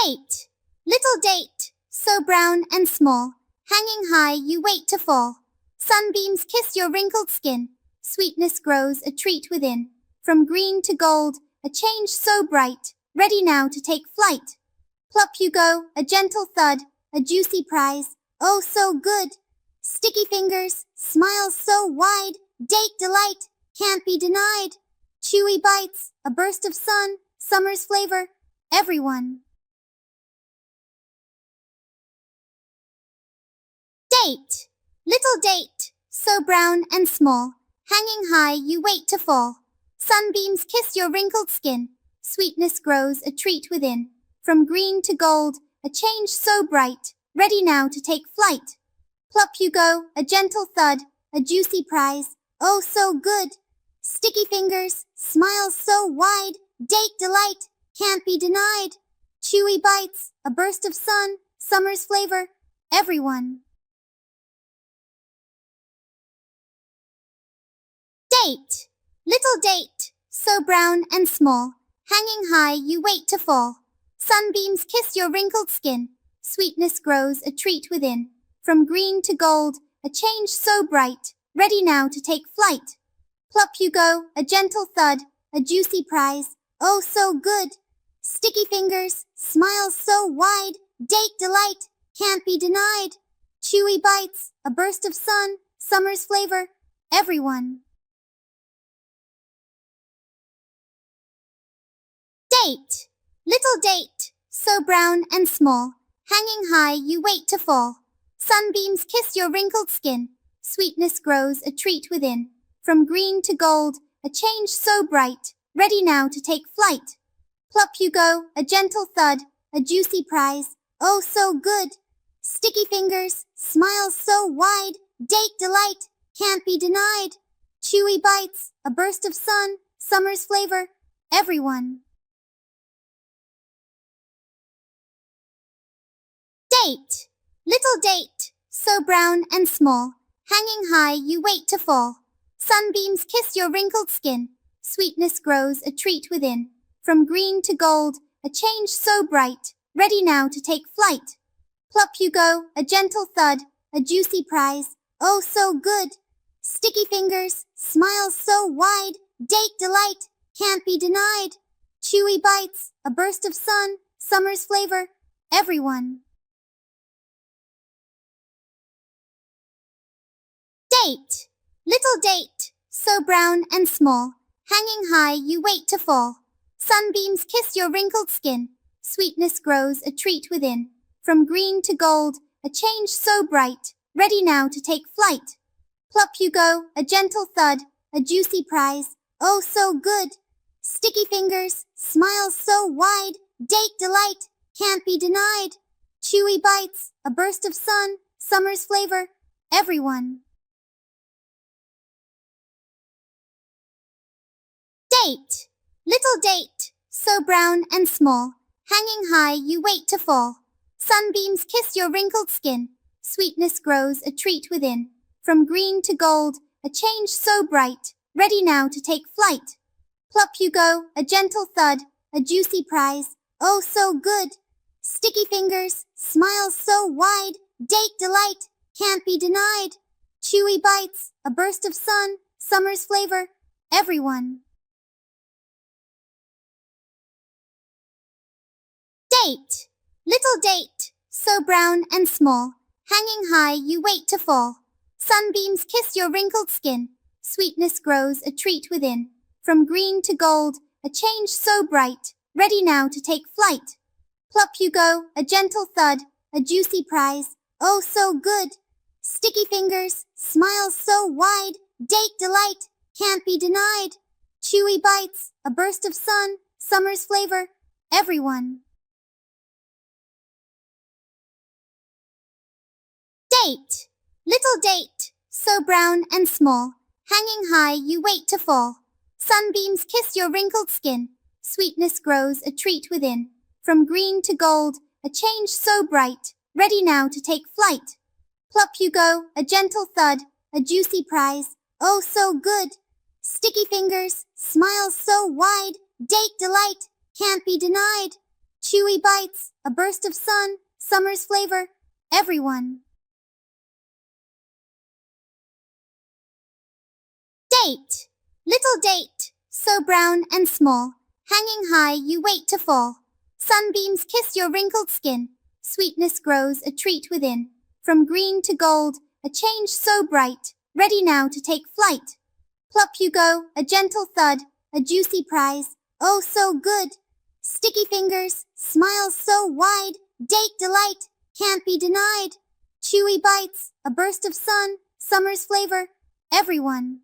Date, little date, so brown and small, hanging high you wait to fall. Sunbeams kiss your wrinkled skin, sweetness grows a treat within. From green to gold, a change so bright, ready now to take flight. Plop you go, a gentle thud, a juicy prize, oh so good. Sticky fingers, smiles so wide, date delight, can't be denied. Chewy bites, a burst of sun, summer's flavor, everyone. Date, little date, so brown and small, hanging high you wait to fall. Sunbeams kiss your wrinkled skin, sweetness grows a treat within. From green to gold, a change so bright, ready now to take flight. Plop you go, a gentle thud, a juicy prize, oh so good. Sticky fingers, smiles so wide, date delight, can't be denied. Chewy bites, a burst of sun, summer's flavor, everyone. Date, little date, so brown and small, hanging high you wait to fall. Sunbeams kiss your wrinkled skin, sweetness grows a treat within. From green to gold, a change so bright, ready now to take flight. Plop you go, a gentle thud, a juicy prize, oh so good. Sticky fingers, smiles so wide, date delight, can't be denied. Chewy bites, a burst of sun, summer's flavor, everyone. Date, little date, so brown and small, hanging high you wait to fall. Sunbeams kiss your wrinkled skin, sweetness grows a treat within. From green to gold, a change so bright, ready now to take flight. Plop you go, a gentle thud, a juicy prize, oh so good. Sticky fingers, smiles so wide, date delight, can't be denied. Chewy bites, a burst of sun, summer's flavor, everyone. Date, little date, so brown and small, hanging high you wait to fall. Sunbeams kiss your wrinkled skin, sweetness grows a treat within. From green to gold, a change so bright, ready now to take flight. Plop you go, a gentle thud, a juicy prize, oh so good. Sticky fingers, smiles so wide, date delight, can't be denied. Chewy bites, a burst of sun, summer's flavor, everyone. Date, little date, so brown and small, hanging high you wait to fall. Sunbeams kiss your wrinkled skin, sweetness grows a treat within. From green to gold, a change so bright, ready now to take flight. Plop you go, a gentle thud, a juicy prize, oh so good. Sticky fingers, smiles so wide, date delight, can't be denied. Chewy bites, a burst of sun, summer's flavor, everyone. Date, little date, so brown and small, hanging high you wait to fall. Sunbeams kiss your wrinkled skin, sweetness grows a treat within. From green to gold, a change so bright, ready now to take flight. Plop you go, a gentle thud, a juicy prize, oh so good. Sticky fingers, smiles so wide, date delight, can't be denied. Chewy bites, a burst of sun, summer's flavor, everyone. Date, little date, so brown and small, hanging high you wait to fall. Sunbeams kiss your wrinkled skin, sweetness grows a treat within. From green to gold, a change so bright, ready now to take flight. Plop you go, a gentle thud, a juicy prize, oh so good. Sticky fingers, smiles so wide, date delight, can't be denied. Chewy bites, a burst of sun, summer's flavor, everyone. Date, little date, so brown and small, hanging high you wait to fall. Sunbeams kiss your wrinkled skin, sweetness grows a treat within. From green to gold, a change so bright, ready now to take flight. Plop you go, a gentle thud, a juicy prize, oh so good. Sticky fingers, smiles so wide, date delight, can't be denied. Chewy bites, a burst of sun, summer's flavor, everyone. Date. Little date, so brown and small, hanging high you wait to fall. Sunbeams kiss your wrinkled skin, sweetness grows a treat within. From green to gold, a change so bright, ready now to take flight. Plop you go, a gentle thud, a juicy prize, oh so good. Sticky fingers, smiles so wide, date delight, can't be denied. Chewy bites, a burst of sun, summer's flavor, everyone.